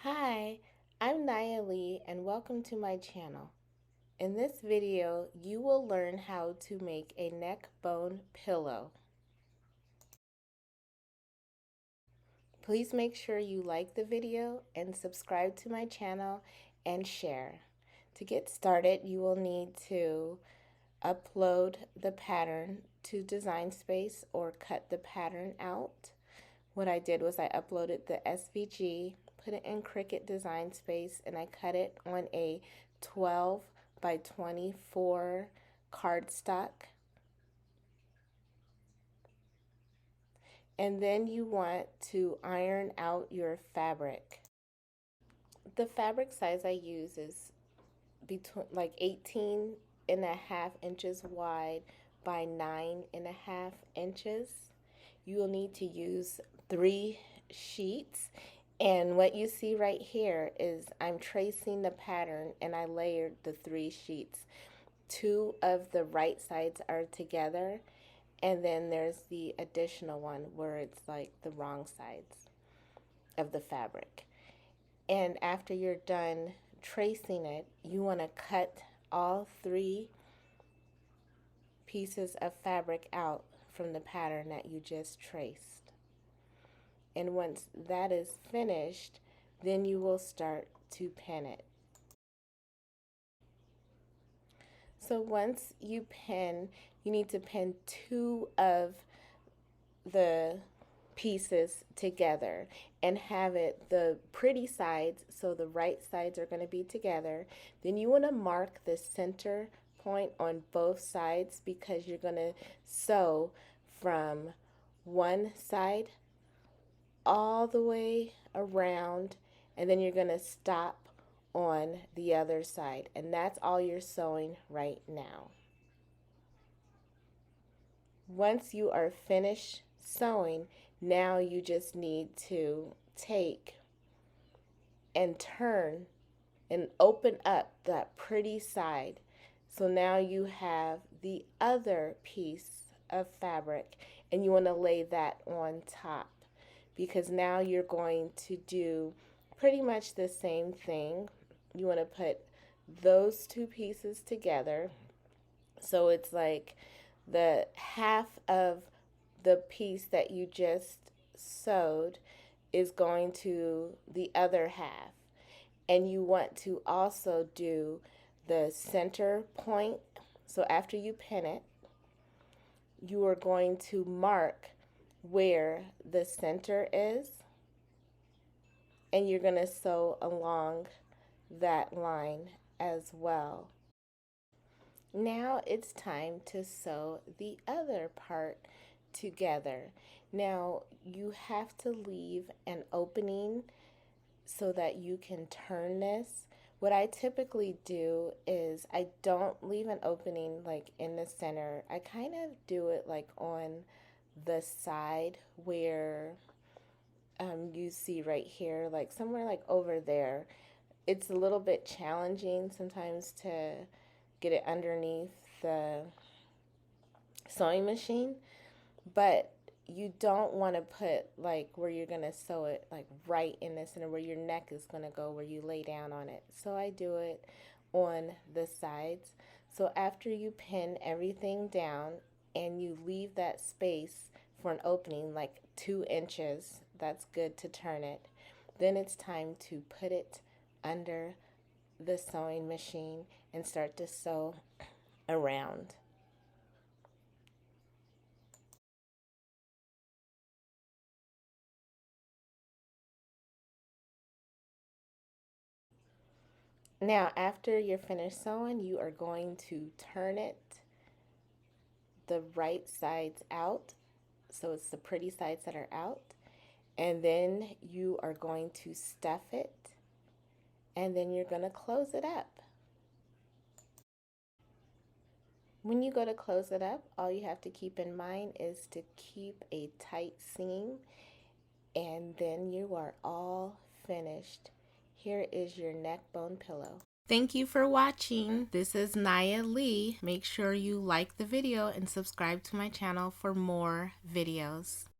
Hi, I'm Naya Lee and welcome to my channel. In this video, you will learn how to make a neck bone pillow. Please make sure you like the video and subscribe to my channel and share. To get started, you will need to upload the pattern to Design Space or cut the pattern out. What I did was I uploaded the SVG, put it in Cricut Design Space, and I cut it on a 12 by 24 cardstock. And then you want to iron out your fabric. The fabric size I use is between like 18.5 inches wide by 9.5 inches. You will need to use 3 sheets. And what you see right here is I'm tracing the pattern and I layered the 3 sheets. 2 of the right sides are together, and then there's the additional one where it's like the wrong sides of the fabric. And after you're done tracing it, you want to cut all 3 pieces of fabric out from the pattern that you just traced. And once that is finished, then you will start to pin it. So once you pin, you need to pin 2 of the pieces together and have it the pretty sides, so the right sides are going to be together. Then you want to mark the center point on both sides because you're going to sew from one side all the way around, and then you're going to stop on the other side, and that's all you're sewing right now. Once you are finished sewing, now you just need to take and turn and open up that pretty side. So now you have the other piece of fabric and you want to lay that on top, because now you're going to do pretty much the same thing. You want to put those 2 pieces together. So it's like the half of the piece that you just sewed is going to the other half. And you want to also do the center point. So after you pin it, you are going to mark where the center is, and you're going to sew along that line as well. Now it's time to sew the other part together. Now you have to leave an opening so that you can turn this. What I typically do is I don't leave an opening like in the center. I kind of do it like on the side where you see right here, like somewhere like over there. It's a little bit challenging sometimes to get it underneath the sewing machine, but you don't want to put like where you're going to sew it like right in the center where your neck is going to go, where you lay down on it. So I do it on the sides. So after you pin everything down and you leave that space for an opening like 2 inches, that's good to turn it. Then it's time to put it under the sewing machine and start to sew around. Now, after you're finished sewing, you are going to turn it the right sides out. So it's the pretty sides that are out. And then you are going to stuff it. And then you're going to close it up. When you go to close it up, all you have to keep in mind is to keep a tight seam. And then you are all finished. Here is your neck bone pillow. Thank you for watching. This is Naya Lee. Make sure you like the video and subscribe to my channel for more videos.